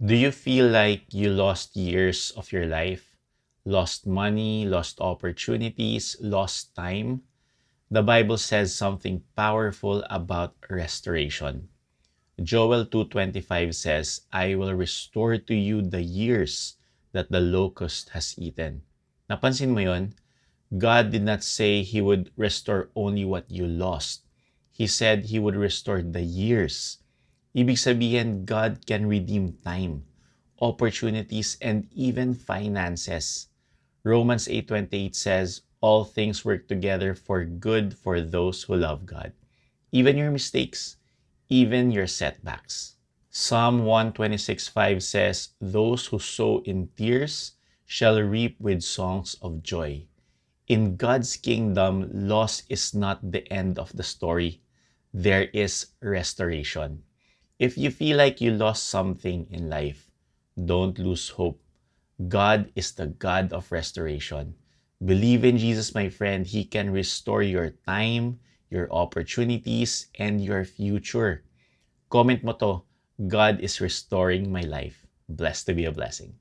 Do you feel like you lost years of your life? Lost money, lost opportunities, lost time? The Bible says something powerful about restoration. Joel 2:25 says, "I will restore to you the years that the locust has eaten." Napansin mo 'yon? God did not say He would restore only what you lost. He said He would restore the years. Ibig sabihin, God can redeem time, opportunities, and even finances. Romans 8:28 says, "All things work together for good for those who love God." Even your mistakes, even your setbacks. Psalm 126:5 says, "Those who sow in tears shall reap with songs of joy." In God's kingdom, loss is not the end of the story. There is restoration. If you feel like you lost something in life, don't lose hope. God is the God of restoration. Believe in Jesus, my friend. He can restore your time, your opportunities, and your future. Comment mo to, God is restoring my life. Blessed to be a blessing.